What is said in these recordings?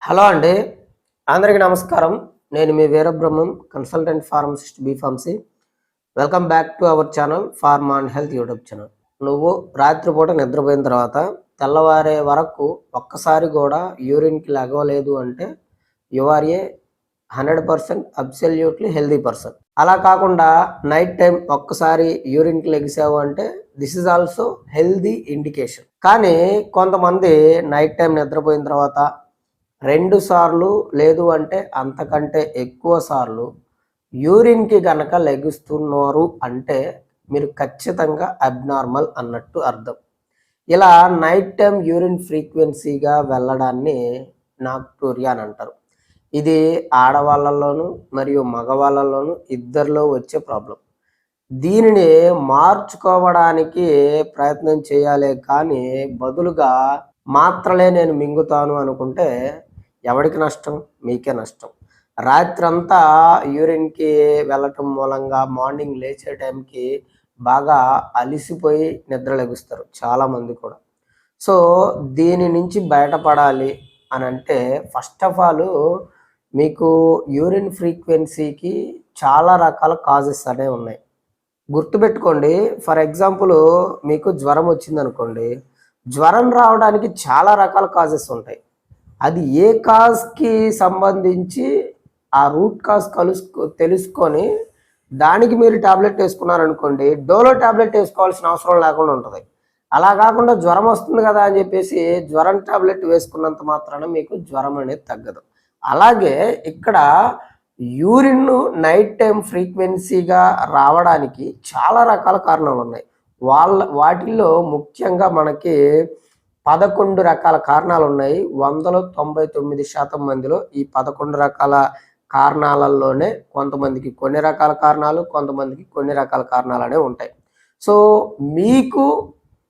Hello అండి. అందరికీ నమస్కారం. నేను మీ Veerabrahmam consultant pharmacist B pharmacy. Welcome back to our channel pharma and health YouTube channel. నువ్వు రాత్రిపూట నిద్రపోయిన తర్వాత తెల్లవారే వరకు ఒక్కసారి కూడా యూరిన్‌కి లెగవలేదు అంటే you are a 100% absolutely healthy person. అలా కాకుండా నైట్ టైమ్ ఒక్కసారి యూరిన్‌కి లెగిసావు అంటే this is also healthy indication. కానీ కొంతమంది నైట్ టైమ్ నిద్రపోయిన తర్వాత 2 సార్లు లేదు అంటే అంతకంటే ఎక్కువ సార్లు యూరిన్‌కి గనక లెగుస్తున్నారు అంటే మీరు ఖచ్చితంగా అబ్నార్మల్ అన్నట్టు అర్థం. ఇలా నైట్ టైమ్ యూరిన్ ఫ్రీక్వెన్సీగా వెళ్ళడాన్ని నాక్టూరియా అని అంటారు. ఇది ఆడవాళ్ళలోను మరియు మగవాళ్ళలోను ఇద్దరిలో వచ్చే ప్రాబ్లమ్. దీనిని మార్చుకోవడానికి ప్రయత్నం చేయాలే కానీ బదులుగా మాత్రలే నేను మింగుతాను అనుకుంటే ఎవడికి నష్టం? మీకే నష్టం. రాత్రంతా యూరిన్‌కి వెళ్ళటం మూలంగా మార్నింగ్ లేచే టైంకి బాగా అలిసిపోయి నిద్ర లెగుస్తారు చాలామంది కూడా. సో, దీని నుంచి బయటపడాలి అనంటే ఫస్ట్ ఆఫ్ ఆల్ మీకు యూరిన్ ఫ్రీక్వెన్సీకి చాలా రకాల కాజెస్ అనేవి ఉన్నాయి. గుర్తుపెట్టుకోండి. ఫర్ ఎగ్జాంపుల్ మీకు జ్వరం వచ్చిందనుకోండి. జ్వరం రావడానికి చాలా రకాల కాజెస్ ఉంటాయి. అది ఏ కాజ్‌కి సంబంధించి ఆ రూట్ కాజ్ తెలుసుకొని దానికి మీరు టాబ్లెట్ వేసుకున్నారనుకోండి, డోలో టాబ్లెట్ వేసుకోవాల్సిన అవసరం లేకుండా ఉంటది. అలా కాకుండా జ్వరం వస్తుంది కదా అని చెప్పేసి జ్వరం టాబ్లెట్ వేసుకున్నంత మాత్రాన మీకు జ్వరం అనేది తగ్గదు. అలాగే ఇక్కడ యూరిన్ నైట్ టైమ్ ఫ్రీక్వెన్సీగా రావడానికి చాలా రకాల కారణాలు ఉన్నాయి. వాటిల్లో ముఖ్యంగా మనకి 11 రకాల కారణాలున్నాయి. 100లో 99% మందిలో ఈ 11 రకాల కారణాలలోనే కొంతమందికి కొన్ని రకాల కారణాలు, కొంతమందికి కొన్ని రకాల కారణాలనేవి ఉంటాయి. సో, మీకు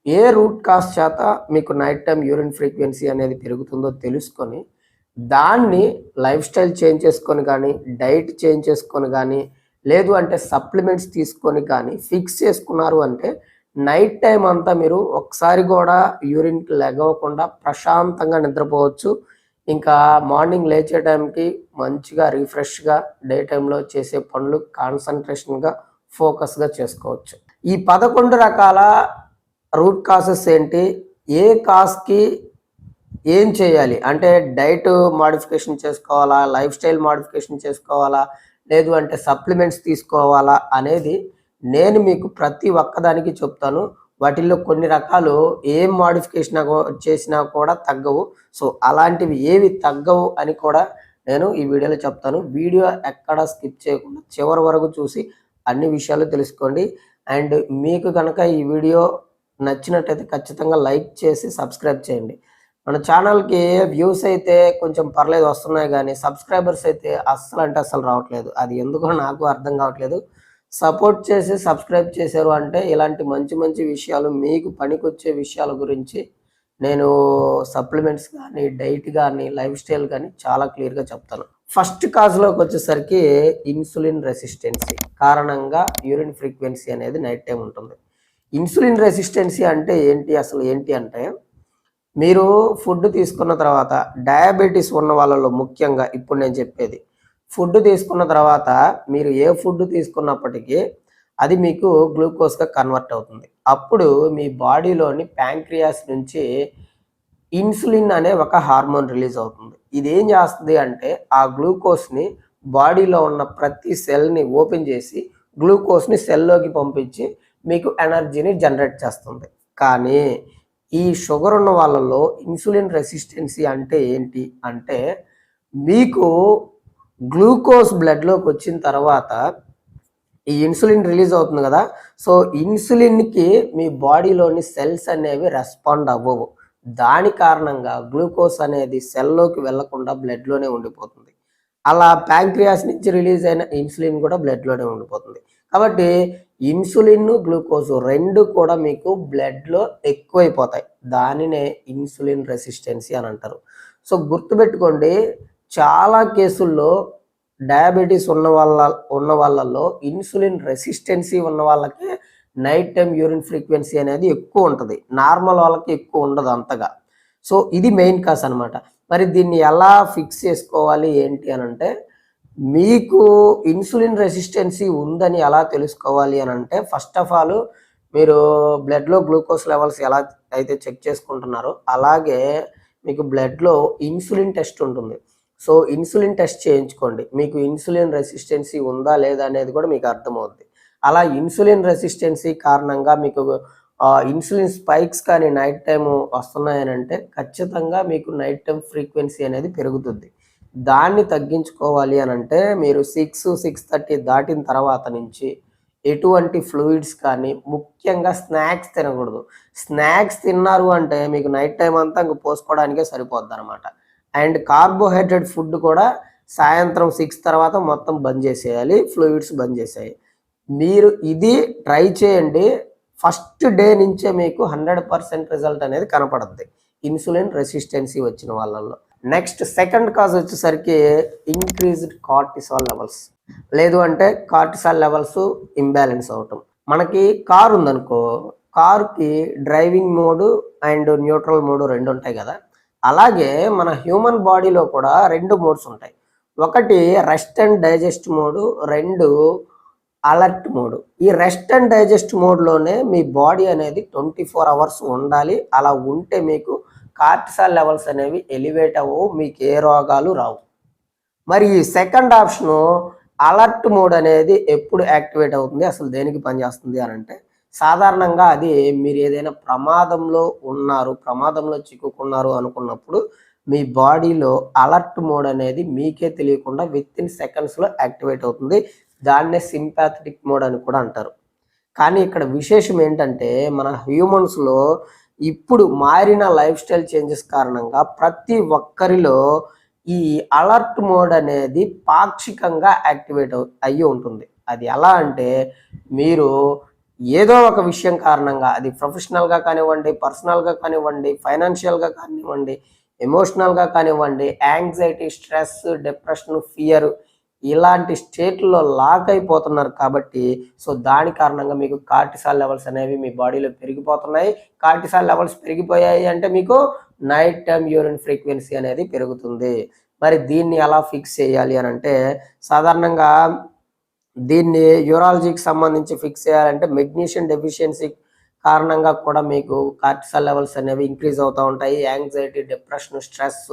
ఏ రూట్ కాజ్ చేత మీకు నైట్ టైమ్ యూరిన్ ఫ్రీక్వెన్సీ అనేది పెరుగుతుందో తెలుసుకొని, దాన్ని లైఫ్ స్టైల్ చేంజ్ చేసుకొని గానీ, డైట్ చేంజ్ చేసుకొని గానీ, లేదు అంటే సప్లిమెంట్స్ తీసుకొని కానీ ఫిక్స్ చేసుకున్నారు అంటే నైట్ టైమ్ అంతా మీరు ఒకసారి కూడా యూరిన్‌కి లెగవకుండా ప్రశాంతంగా నిద్రపోవచ్చు. ఇంకా మార్నింగ్ లేచే టైంకి మంచిగా రిఫ్రెష్‌గా డే టైమ్‌లో చేసే పనులు కాన్సంట్రేషన్‌గా, ఫోకస్‌గా చేసుకోవచ్చు. ఈ 11 రకాల రూట్ కాజెస్ ఏంటి? ఏ కాజ్‌కి ఏం చేయాలి? అంటే డైట్ మోడిఫికేషన్ చేసుకోవాలా? లైఫ్ స్టైల్ మోడిఫికేషన్ చేసుకోవాలా? లేదు అంటే సప్లిమెంట్స్ తీసుకోవాలా? అనేది నేను మీకు ప్రతి ఒక్కదానికి చెప్తాను. వాటిల్లో కొన్ని రకాలు ఏం మోడిఫికేషన్ చేసినా కూడా తగ్గవు. సో, అలాంటివి ఏవి తగ్గవు అని కూడా నేను ఈ వీడియోలో చెప్తాను. వీడియో ఎక్కడ స్కిప్ చేయకుండా చివరి వరకు చూసి అన్ని విషయాలు తెలుసుకోండి. అండ్ మీకు గనక ఈ వీడియో నచ్చినట్టయితే ఖచ్చితంగా లైక్ చేసి సబ్స్క్రైబ్ చేయండి. మన ఛానల్‌కి వ్యూస్ అయితే కొంచెం పర్లేదు వస్తున్నాయి గానీ, సబ్స్క్రైబర్స్ అయితే అస్సలు రావట్లేదు. అది ఎందుకో నాకు అర్థం కావట్లేదు. సపోర్ట్ చేసి సబ్స్క్రైబ్ చేశారు అంటే ఇలాంటి మంచి మంచి విషయాలు మీకు పనికొచ్చే విషయాల గురించి నేను సప్లిమెంట్స్ గానీ, డైట్ గానీ, లైఫ్ స్టైల్ గానీ చాలా క్లియర్‌గా చెప్తాను. ఫస్ట్ కాజ్‌లోకొచ్చేసరికి ఇన్సులిన్ రెసిస్టెన్సీ కారణంగా యూరిన్ ఫ్రీక్వెన్సీ అనేది నైట్ టైమ్ ఉంటుంది. ఇన్సులిన్ రెసిస్టెన్సీ అంటే ఏంటి? అసలు ఏంటి అంటే మీరు ఫుడ్ తీసుకున్న తర్వాత డయాబెటిస్ ఉన్న వాళ్ళలో ముఖ్యంగా ఇప్పుడు నేను చెప్పేది. ఫుడ్ తీసుకున్న తర్వాత మీరు ఏ ఫుడ్ తీసుకున్నప్పటికీ అది మీకు గ్లూకోజ్‌గా కన్వర్ట్ అవుతుంది. అప్పుడు మీ బాడీలోని ప్యాంక్రియాస్ నుంచి ఇన్సులిన్ అనే ఒక హార్మోన్ రిలీజ్ అవుతుంది. ఇదేం చేస్తది అంటే ఆ గ్లూకోజ్‌ని బాడీలో ఉన్న ప్రతి సెల్‌ని ఓపెన్ చేసి గ్లూకోజ్‌ని సెల్‌లోకి పంపించి మీకు ఎనర్జీని జనరేట్ చేస్తుంది. కానీ ఈ షుగర్ ఉన్న వాళ్ళలో ఇన్సులిన్ రెసిస్టెన్సీ అంటే ఏంటి అంటే మీకు గ్లూకోజ్ బ్లడ్‌లోకి వచ్చిన తర్వాత ఈ ఇన్సులిన్ రిలీజ్ అవుతుంది కదా! సో, ఇన్సులిన్‌కి మీ బాడీలోని సెల్స్ అనేవి రెస్పాండ్ అవ్వవు. దాని కారణంగా గ్లూకోజ్ అనేది సెల్‌లోకి వెళ్ళకుండా బ్లడ్‌లోనే ఉండిపోతుంది. అలా ప్యాంక్రియాస్ నుంచి రిలీజ్ అయిన ఇన్సులిన్ కూడా బ్లడ్‌లోనే ఉండిపోతుంది. కాబట్టి ఇన్సులిన్, గ్లూకోజ్ 2 కూడా మీకు బ్లడ్‌లో ఎక్కువైపోతాయి. దానినే ఇన్సులిన్ రెసిస్టెన్సీ అని అంటారు. సో, గుర్తుపెట్టుకోండి చాలా కేసుల్లో డయాబెటిస్ ఉన్న వాళ్ళలో ఇన్సులిన్ రెసిస్టెన్సీ ఉన్న వాళ్ళకి నైట్ టైమ్ యూరిన్ ఫ్రీక్వెన్సీ అనేది ఎక్కువ ఉంటది. నార్మల్ వాళ్ళకి ఎక్కువ ఉండదు అంతగా. సో ఇది మెయిన్ కాజ్ అనమాట. మరి దీన్ని ఎలా ఫిక్స్ చేసుకోవాలి ఏంటి అని అంటే, మీకు ఇన్సులిన్ రెసిస్టెన్సీ ఉందని ఎలా తెలుసుకోవాలి అని అంటే, ఫస్ట్ ఆఫ్ ఆల్ మీరు బ్లడ్లో గ్లూకోజ్ లెవెల్స్ ఎలా అయితే చెక్ చేసుకుంటున్నారో అలాగే మీకు బ్లడ్లో ఇన్సులిన్ టెస్ట్ ఉంటుంది. సో ఇన్సులిన్ టెస్ట్ చేయించుకోండి. మీకు ఇన్సులిన్ రెసిస్టెన్సీ ఉందా లేదా అనేది కూడా మీకు అర్థమవుద్ది. అలా ఇన్సులిన్ రెసిస్టెన్సీ కారణంగా మీకు ఇన్సులిన్ స్పైక్స్ కానీ నైట్ టైం వస్తున్నాయని అంటే ఖచ్చితంగా మీకు నైట్ టైం ఫ్రీక్వెన్సీ అనేది పెరుగుతుంది. దాన్ని తగ్గించుకోవాలి అని అంటే మీరు 6-6:30 దాటిన తర్వాత నుంచి ఎటువంటి ఫ్లూయిడ్స్ కానీ ముఖ్యంగా స్నాక్స్ తినకూడదు. స్నాక్స్ తిన్నారు అంటే మీకు నైట్ టైం అంతా ఇంక పోసుకోవడానికే సరిపోద్ది అనమాట. అండ్ కార్బోహైడ్రేట్ ఫుడ్ కూడా సాయంత్రం 6 తర్వాత మొత్తం బంద్ చేసేయాలి, ఫ్లూయిడ్స్ బంద్ చేసేయాలి. మీరు ఇది ట్రై చేయండి. ఫస్ట్ డే నుంచే మీకు 100% రిజల్ట్ అనేది కనపడుద్ది ఇన్సులిన్ రెసిస్టెన్సీ వచ్చిన వాళ్ళల్లో. నెక్స్ట్ సెకండ్ కాజ్ వచ్చేసరికి ఇంక్రీజ్డ్ కార్టిసాల్ లెవెల్స్, లేదు అంటే కార్టిసాల్ లెవెల్స్ ఇంబ్యాలెన్స్ అవటం. మనకి కార్ ఉందనుకో, కార్కి driving mode and neutral mode 2 ఉంటాయి కదా. అలాగే మన హ్యూమన్ బాడీలో కూడా 2 మోడ్స్ ఉంటాయి. ఒకటి rest and digest mode, 2 alert mode. ఈ రెస్ట్ అండ్ డైజెస్ట్ మోడ్లోనే మీ బాడీ అనేది 24 అవర్స్ ఉండాలి. అలా ఉంటే మీకు కార్టిసాల్ లెవెల్స్ అనేవి ఎలివేట్ అవ్వవు, మీకు ఏ రోగాలు రావు. మరి ఈ సెకండ్ ఆప్షను అలర్ట్ మోడ్ అనేది ఎప్పుడు యాక్టివేట్ అవుతుంది, అసలు దేనికి పనిచేస్తుంది అని అంటే, సాధారణంగా అది మీరు ఏదైనా ప్రమాదంలో ఉన్నారు, ప్రమాదంలో చిక్కుకున్నారు అనుకున్నప్పుడు మీ బాడీలో అలర్ట్ మోడ్ అనేది మీకే తెలియకుండా వితిన్ సెకండ్స్లో యాక్టివేట్ అవుతుంది. దాన్నే సింపాథటిక్ మోడ్ అని కూడా అంటారు. కానీ ఇక్కడ విశేషం ఏంటంటే, మన హ్యూమన్స్లో ఇప్పుడు మారిన లైఫ్ స్టైల్ చేంజెస్ కారణంగా ప్రతి ఒక్కరిలో ఈ అలర్ట్ మోడ్ అనేది పాక్షికంగా యాక్టివేట్ అయ్యి ఉంటుంది. అది ఎలా అంటే, మీరు ఏదో ఒక విషయం కారణంగా, అది ప్రొఫెషనల్గా కానివ్వండి, పర్సనల్గా కానివ్వండి, ఫైనాన్షియల్గా కానివ్వండి, ఎమోషనల్గా కానివ్వండి, యాంగ్జైటీ, స్ట్రెస్, డిప్రెషన్, ఫియర్ ఇలాంటి స్టేట్లో లాక్ అయిపోతున్నారు కాబట్టి, సో దాని కారణంగా మీకు కార్టిసాల్ లెవెల్స్ అనేవి మీ బాడీలో పెరిగిపోతున్నాయి. కార్టిసాల్ లెవెల్స్ పెరిగిపోయాయి అంటే మీకు నైట్ టైం యూరిన్ ఫ్రీక్వెన్సీ అనేది పెరుగుతుంది. మరి దీన్ని ఎలా ఫిక్స్ చేయాలి అని అంటే, సాధారణంగా దీన్ని యూరాలజీకి సంబంధించి ఫిక్స్ చేయాలంటే మెగ్నీషియం డెఫిషియన్సీ కారణంగా కూడా మీకు కార్టిసాల్ లెవెల్స్ అనేవి ఇంక్రీజ్ అవుతూ ఉంటాయి. యాంగ్జైటీ, డిప్రెషన్, స్ట్రెస్,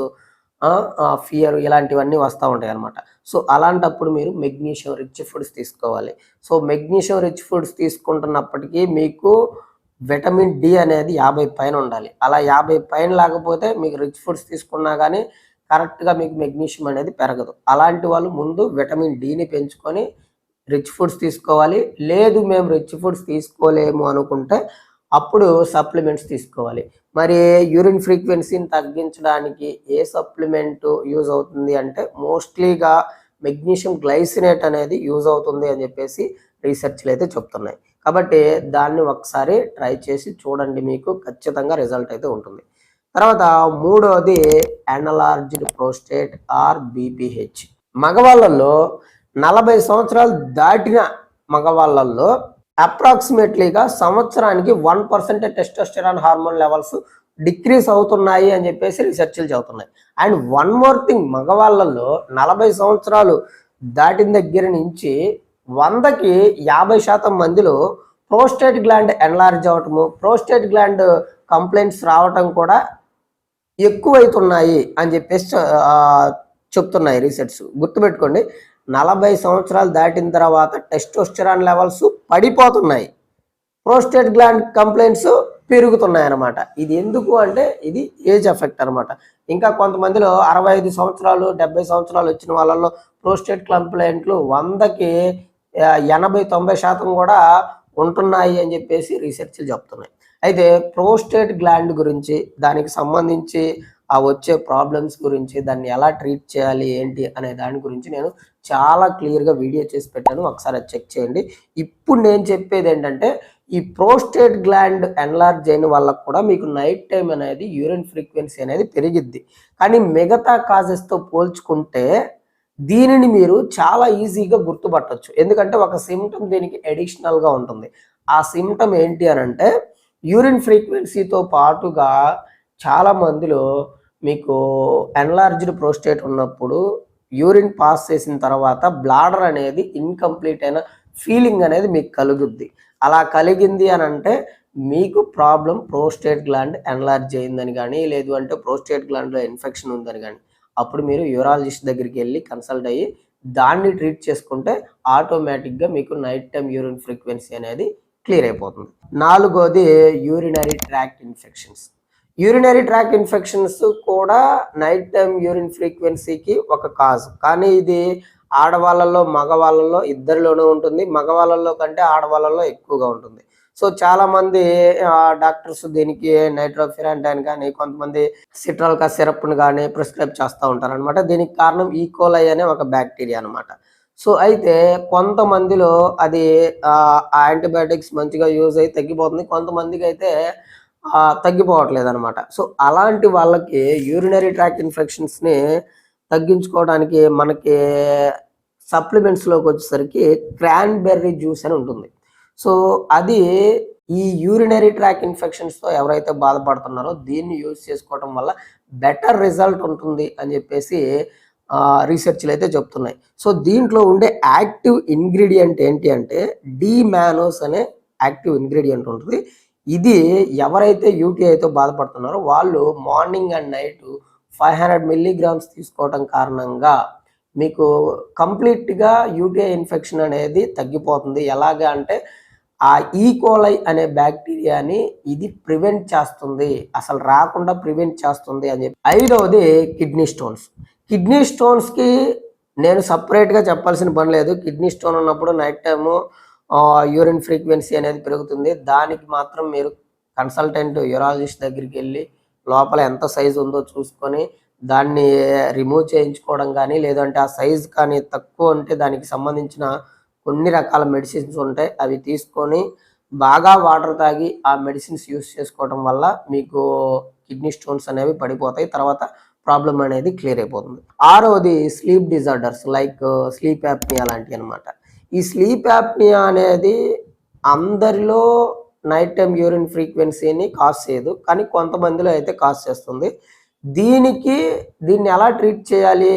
ఫియర్ ఇలాంటివన్నీ వస్తూ ఉంటాయి అనమాట. సో అలాంటప్పుడు మీరు మెగ్నీషియం రిచ్ ఫుడ్స్ తీసుకోవాలి. సో మెగ్నీషియం రిచ్ ఫుడ్స్ తీసుకుంటున్నప్పటికీ మీకు విటమిన్ డి అనేది 50 పైన ఉండాలి. అలా 50 పైన లేకపోతే మీకు రిచ్ ఫుడ్స్ తీసుకున్నా కానీ కరెక్ట్గా మీకు మెగ్నీషియం అనేది పెరగదు. అలాంటి వాళ్ళు ముందు విటమిన్ డిని పెంచుకొని రిచ్ ఫుడ్స్ తీసుకోవాలి. లేదు మేము రిచ్ ఫుడ్స్ తీసుకోలేము అనుకుంటే అప్పుడు సప్లిమెంట్స్ తీసుకోవాలి. మరి యూరిన్ ఫ్రీక్వెన్సీని తగ్గించడానికి ఏ సప్లిమెంట్ యూజ్ అవుతుంది అంటే, మోస్ట్లీగా మెగ్నీషియం గ్లైసినేట్ అనేది యూజ్ అవుతుంది అని చెప్పేసి రీసెర్చ్లు అయితే చెప్తున్నాయి. కాబట్టి దాన్ని ఒకసారి ట్రై చేసి చూడండి, మీకు ఖచ్చితంగా రిజల్ట్ అయితే ఉంటుంది. తర్వాత మూడోది ఎన్లార్జ్డ్ ప్రోస్టేట్ ఆర్ బీపీహెచ్. మగవాళ్ళల్లో 40 సంవత్సరాలు దాటిన మగవాళ్ళల్లో అప్రాక్సిమేట్లీగా సంవత్సరానికి 1% టెస్టోస్టెరాన్ హార్మోన్ లెవెల్స్ డిక్రీస్ అవుతున్నాయి అని చెప్పేసి రీసెర్చ్లు చెబుతున్నాయి. అండ్ వన్ మోర్ థింగ్, మగవాళ్ళల్లో 40 సంవత్సరాలు దాటిన దగ్గర నుంచి 100కి 50% మందిలో ప్రోస్టేట్ గ్లాండ్ ఎన్లార్జ్ అవటము, ప్రోస్టేట్ గ్లాండ్ కంప్లైంట్స్ రావటం కూడా ఎక్కువైతున్నాయి అని చెప్పేసి చెప్తున్నాయి రీసెర్చ్. గుర్తుపెట్టుకోండి, 40 సంవత్సరాలు దాటిన తర్వాత టెస్టోస్టెరాన్ లెవెల్స్ పడిపోతున్నాయి, ప్రోస్టేట్ గ్లాండ్ కంప్లైంట్స్ పెరుగుతున్నాయి అన్నమాట. ఇది ఎందుకు అంటే ఇది ఏజ్ ఎఫెక్ట్ అనమాట. ఇంకా కొంతమందిలో 65 సంవత్సరాలు 70 సంవత్సరాలు వచ్చిన వాళ్ళలో ప్రోస్టేట్ కంప్లైంట్లు 100కి 80-90% కూడా ఉంటున్నాయి అని చెప్పేసి రీసెర్చ్లు చెప్తున్నాయి. అయితే ప్రోస్టేట్ గ్లాండ్ గురించి, దానికి సంబంధించి ఆ వచ్చే ప్రాబ్లమ్స్ గురించి, దాన్ని ఎలా ట్రీట్ చేయాలి ఏంటి అనే దాని గురించి నేను చాలా క్లియర్గా వీడియో చేసి పెట్టాను, ఒకసారి చెక్ చేయండి. ఇప్పుడు నేను చెప్పేది ఏంటంటే, ఈ ప్రోస్టేట్ గ్లాండ్ ఎన్లార్జ్ అయిన వాళ్ళకు కూడా మీకు నైట్ టైం అనేది యూరిన్ ఫ్రీక్వెన్సీ అనేది పెరిగిద్ది. కానీ మిగతా కాజెస్తో పోల్చుకుంటే దీనిని మీరు చాలా ఈజీగా గుర్తుపట్టవచ్చు. ఎందుకంటే ఒక సిమ్టమ్ దీనికి అడిషనల్గా ఉంటుంది. ఆ సిమ్టమ్ ఏంటి అని అంటే, యూరిన్ ఫ్రీక్వెన్సీతో పాటుగా చాలా మందిలో మీకు ఎన్లార్జ్డ్ ప్రోస్టేట్ ఉన్నప్పుడు యూరిన్ పాస్ చేసిన తర్వాత బ్లాడర్ అనేది ఇన్కంప్లీట్ అయిన ఫీలింగ్ అనేది మీకు కలుగుద్ది. అలా కలిగింది అని అంటే మీకు ప్రాబ్లం ప్రోస్టేట్ గ్లాండ్ ఎన్లార్జ్ అయిందని కానీ, లేదు అంటే ప్రోస్టేట్ గ్లాండ్లో ఇన్ఫెక్షన్ ఉందని కానీ, అప్పుడు మీరు యూరాలజిస్ట్ దగ్గరికి వెళ్ళి కన్సల్ట్ అయ్యి దాన్ని ట్రీట్ చేసుకుంటే ఆటోమేటిక్గా మీకు నైట్ టైం యూరిన్ ఫ్రీక్వెన్సీ అనేది క్లియర్ అయిపోతుంది. నాలుగోది urinary tract infections. Urinary tract infections కూడా నైట్ టైం యూరిన్ ఫ్రీక్వెన్సీకి ఒక కాజ్. కానీ ఇది ఆడవాళ్ళలో మగవాళ్ళలో ఇద్దరిలోనూ ఉంటుంది. మగవాళ్ళలో కంటే ఆడవాళ్ళలో ఎక్కువగా ఉంటుంది. సో చాలామంది డాక్టర్స్ దీనికి నైట్రోఫిరాంటైన్ కానీ, కొంతమంది సిట్రాల్కా సిరప్ను కానీ ప్రిస్క్రైబ్ చేస్తూ ఉంటారు అనమాట. దీనికి కారణం ఈకోలై అనే ఒక బ్యాక్టీరియా అనమాట. సో అయితే కొంతమందిలో అది యాంటీబయాటిక్స్ మంచిగా యూజ్ అయ్యి తగ్గిపోతుంది. కొంతమందికి అయితే తగ్గిపోవట్లేదు అనమాట. సో అలాంటి వాళ్ళకి యూరినరీ ట్రాక్ట్ ఇన్ఫెక్షన్స్ని తగ్గించుకోవడానికి మనకి సప్లిమెంట్స్లోకి వచ్చేసరికి క్రాన్బెర్రీ జ్యూస్ అని ఉంటుంది. సో అది ఈ యూరినరీ ట్రాక్ ఇన్ఫెక్షన్స్తో ఎవరైతే బాధపడుతున్నారో దీన్ని యూజ్ చేసుకోవడం వల్ల బెటర్ రిజల్ట్ ఉంటుంది అని చెప్పేసి రీసెర్చ్లు అయితే చెప్తున్నాయి. సో దీంట్లో ఉండే యాక్టివ్ ఇంగ్రీడియంట్ ఏంటి అంటే డిమానోస్ అనే యాక్టివ్ ఇంగ్రీడియంట్ ఉంటుంది. ఇది ఎవరైతే యూటీఐతో బాధపడుతున్నారో వాళ్ళు మార్నింగ్ అండ్ నైట్ 500 మిల్లీగ్రామ్స్ తీసుకోవడం కారణంగా మీకు కంప్లీట్గా యూటీఐ ఇన్ఫెక్షన్ అనేది తగ్గిపోతుంది. ఎలాగా అంటే ఆ ఈకోలై అనే బ్యాక్టీరియాని ఇది ప్రివెంట్ చేస్తుంది, అసలు రాకుండా ప్రివెంట్ చేస్తుంది అని చెప్పి. ఐదవది కిడ్నీ స్టోన్స్. కిడ్నీ స్టోన్స్కి నేను సపరేట్గా చెప్పాల్సిన పని లేదు. కిడ్నీ స్టోన్ ఉన్నప్పుడు నైట్ టైము యూరిన్ ఫ్రీక్వెన్సీ అనేది పెరుగుతుంది. దానికి మాత్రం మీరు కన్సల్టెంట్ యూరాలజిస్ట్ దగ్గరికి వెళ్ళి లోపల ఎంత సైజు ఉందో చూసుకొని దాన్ని రిమూవ్ చేయించుకోవడం కానీ, లేదంటే ఆ సైజ్ కానీ తక్కువ ఉంటే దానికి సంబంధించిన కొన్ని రకాల మెడిసిన్స్ ఉంటాయి, అవి తీసుకొని బాగా వాటర్ తాగి ఆ మెడిసిన్స్ యూస్ చేసుకోవడం వల్ల మీకు కిడ్నీ స్టోన్స్ అనేవి పడిపోతాయి. తర్వాత ప్రాబ్లం అనేది క్లియర్ అయిపోతుంది. ఆరవది sleep disorders like sleep apnea లాంటివి అనమాట. ఈ స్లీప్ యాప్నియా అనేది అందరిలో నైట్ టైం యూరిన్ ఫ్రీక్వెన్సీని కాజ్ చేయదు, కానీ కొంతమందిలో అయితే కాజ్ చేస్తుంది. దీన్ని ఎలా ట్రీట్ చేయాలి,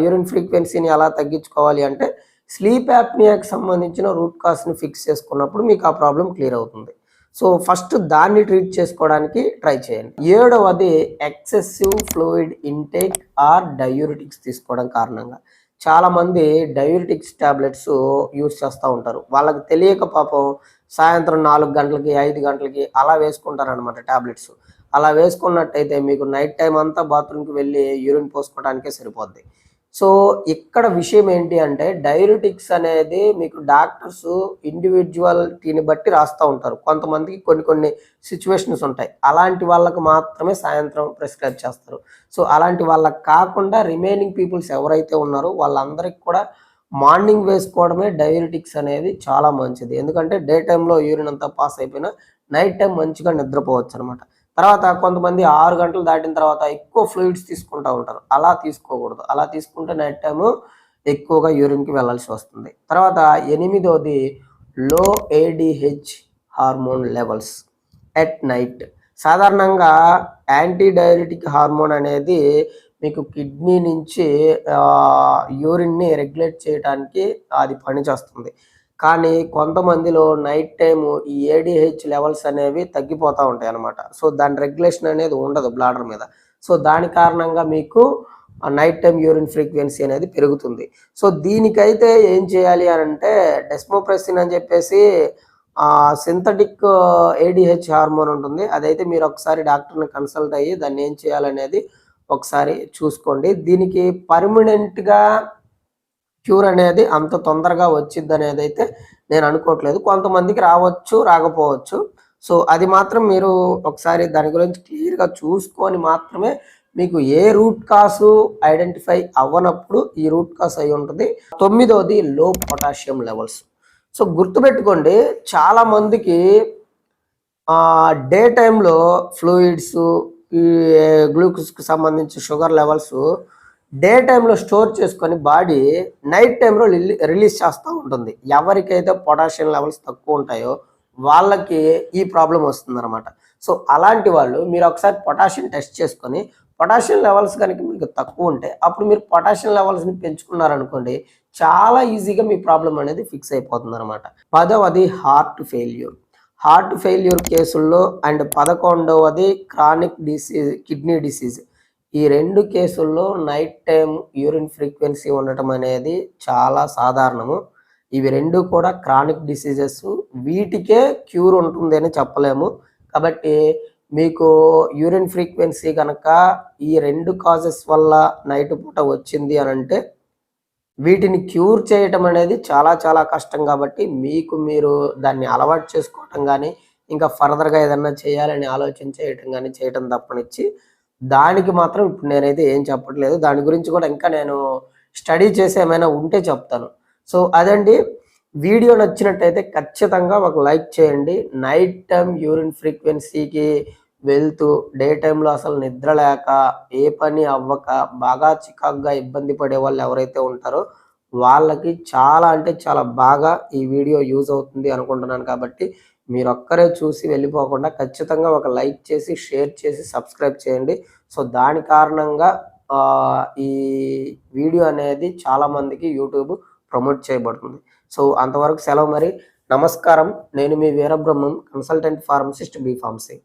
యూరిన్ ఫ్రీక్వెన్సీని ఎలా తగ్గించుకోవాలి అంటే స్లీప్ యాప్నియాకి సంబంధించిన రూట్ కాజ్ని ఫిక్స్ చేసుకున్నప్పుడు మీకు ఆ ప్రాబ్లం క్లియర్ అవుతుంది. సో ఫస్ట్ దాన్ని ట్రీట్ చేసుకోవడానికి ట్రై చేయండి. ఏడవది excessive fluid intake or diuretics తీసుకోవడం కారణంగా. చాలామంది డయూరిటిక్స్ ట్యాబ్లెట్స్ యూజ్ చేస్తూ ఉంటారు. వాళ్ళకి తెలియక పాపం సాయంత్రం 4 గంటలకి 5 గంటలకి అలా వేసుకుంటారనమాట ట్యాబ్లెట్స్. అలా వేసుకున్నట్టయితే మీకు నైట్ టైం అంతా బాత్రూమ్కి వెళ్ళి యూరిన్ పోసుకోవడానికే సరిపోద్ది. సో ఇక్కడ విషయం ఏంటి అంటే డయూరిటిక్స్ అనేది మీకు డాక్టర్స్ ఇండివిజువాలిటీని బట్టి రాస్తూ ఉంటారు. కొంతమందికి కొన్ని సిచ్యువేషన్స్ ఉంటాయి, అలాంటి వాళ్ళకి మాత్రమే సాయంత్రం ప్రిస్క్రైబ్ చేస్తారు. సో అలాంటి వాళ్ళకి కాకుండా రిమైనింగ్ పీపుల్స్ ఎవరైతే ఉన్నారో వాళ్ళందరికీ కూడా మార్నింగ్ వేసుకోవడమే డయూరిటిక్స్ అనేది చాలా మంచిది. ఎందుకంటే డే టైంలో యూరిన్ అంతా పాస్ అయిపోయినా నైట్ టైం మంచిగా నిద్రపోవచ్చు అనమాట. తర్వాత కొంతమంది 6 గంటలు దాటిన తర్వాత ఎక్కువ ఫ్లూయిడ్స్ తీసుకుంటూ ఉంటారు. అలా తీసుకోకూడదు. అలా తీసుకుంటే నైట్ టైము ఎక్కువగా యూరిన్కి వెళ్ళాల్సి వస్తుంది. తర్వాత 8వది లో ADH hormone levels at night. సాధారణంగా యాంటీ డయూరిటిక్ హార్మోన్ అనేది మీకు కిడ్నీ నుంచి యూరిన్ని రెగ్యులేట్ చేయడానికి అది పనిచేస్తుంది. కానీ కొంతమందిలో నైట్ టైము ఈ ఏడిహెచ్ లెవెల్స్ అనేవి తగ్గిపోతూ ఉంటాయి అన్నమాట. సో దాని రెగ్యులేషన్ అనేది ఉండదు బ్లాడర్ మీద. సో దాని కారణంగా మీకు నైట్ టైం యూరిన్ ఫ్రీక్వెన్సీ అనేది పెరుగుతుంది. సో దీనికైతే ఏం చేయాలి అని అంటే డెస్మోప్రెసిన్ అని చెప్పేసి సింథటిక్ ఏడిహెచ్ హార్మోన్ ఉంటుంది. అదైతే మీరు ఒకసారి డాక్టర్ని కన్సల్ట్ అయ్యి దాన్ని ఏం చేయాలనేది ఒకసారి చూసుకోండి. దీనికి పర్మనెంట్గా క్యూర్ అనేది అంత తొందరగా వచ్చిద్ది అనేది అయితే నేను అనుకోవట్లేదు. కొంతమందికి రావచ్చు, రాకపోవచ్చు. సో అది మాత్రం మీరు ఒకసారి దాని గురించి క్లియర్గా చూసుకొని మాత్రమే మీకు ఏ రూట్ కాసు ఐడెంటిఫై అవ్వనప్పుడు ఈ రూట్ కాస్ అయి ఉంటుంది. 9వది లో పొటాషియం లెవెల్స్. సో గుర్తుపెట్టుకోండి, చాలామందికి డే టైంలో ఫ్లూయిడ్స్, ఈ గ్లూకోజ్కి సంబంధించి షుగర్ లెవెల్స్ డే టైంలో స్టోర్ చేసుకొని బాడీ నైట్ టైంలో రిలీజ్ చేస్తూ ఉంటుంది. ఎవరికైతే పొటాషియం లెవెల్స్ తక్కువ ఉంటాయో వాళ్ళకి ఈ ప్రాబ్లం వస్తుంది అనమాట. సో అలాంటి వాళ్ళు మీరు ఒకసారి పొటాషియం టెస్ట్ చేసుకొని పొటాషియం లెవెల్స్ కనుక మీకు తక్కువ ఉంటే అప్పుడు మీరు పొటాషియం లెవెల్స్ని పెంచుకున్నారనుకోండి, చాలా ఈజీగా మీ ప్రాబ్లం అనేది ఫిక్స్ అయిపోతుంది అనమాట. 10వది హార్ట్ ఫెయిల్యూర్. హార్ట్ ఫెయిల్యూర్ కేసుల్లో అండ్ 11వది క్రానిక్ డిసీజ్, కిడ్నీ డిసీజ్. ఈ 2 కేసుల్లో నైట్ టైమ్ యూరిన్ ఫ్రీక్వెన్సీ ఉండటం అనేది చాలా సాధారణము. ఇవి 2 కూడా క్రానిక్ డిసీజెస్. వీటికే క్యూర్ ఉంటుంది అని చెప్పలేము. కాబట్టి మీకు యూరిన్ ఫ్రీక్వెన్సీ కనుక ఈ 2 కాజెస్ వల్ల నైట్ పూట వచ్చింది అనంటే వీటిని క్యూర్ చేయటం అనేది చాలా చాలా కష్టం. కాబట్టి మీకు మీరు దాన్ని అలవాటు చేసుకోవటం కానీ, ఇంకా ఫర్దర్‌గా ఏదన్నా చేయాలని ఆలోచన చేయటం గానీ చేయటం తప్పనిచ్చి, దానికి మాత్రం ఇప్పుడు నేనైతే ఏం చెప్పట్లేదు. దాని గురించి కూడా ఇంకా నేను స్టడీ చేసి ఏమైనా ఉంటే చెప్తాను. సో అదండి. వీడియో నచ్చినట్టయితే ఖచ్చితంగా ఒక లైక్ చేయండి. నైట్ టైమ్ యూరిన్ ఫ్రీక్వెన్సీకి వెళ్తూ డే టైమ్‌లో అసలు నిద్ర లేక, ఏ పని అవ్వక, బాగా చికాకుగా ఇబ్బంది పడేవాళ్ళు ఎవరైతే ఉంటారో వాళ్ళకి చాలా అంటే చాలా బాగా ఈ వీడియో యూజ్ అవుతుంది అనుకుంటున్నాను. కాబట్టి మీరొక్కరే చూసి వెళ్ళిపోకుండా ఖచ్చితంగా ఒక లైక్ చేసి, షేర్ చేసి, సబ్స్క్రైబ్ చేయండి. సో దాని కారణంగా ఈ వీడియో అనేది చాలామందికి యూట్యూబ్ ప్రమోట్ చేయబడుతుంది. సో అంతవరకు సెలవు మరి. నమస్కారం. నేను మీ Veerabrahmam, consultant pharmacist B pharmacy.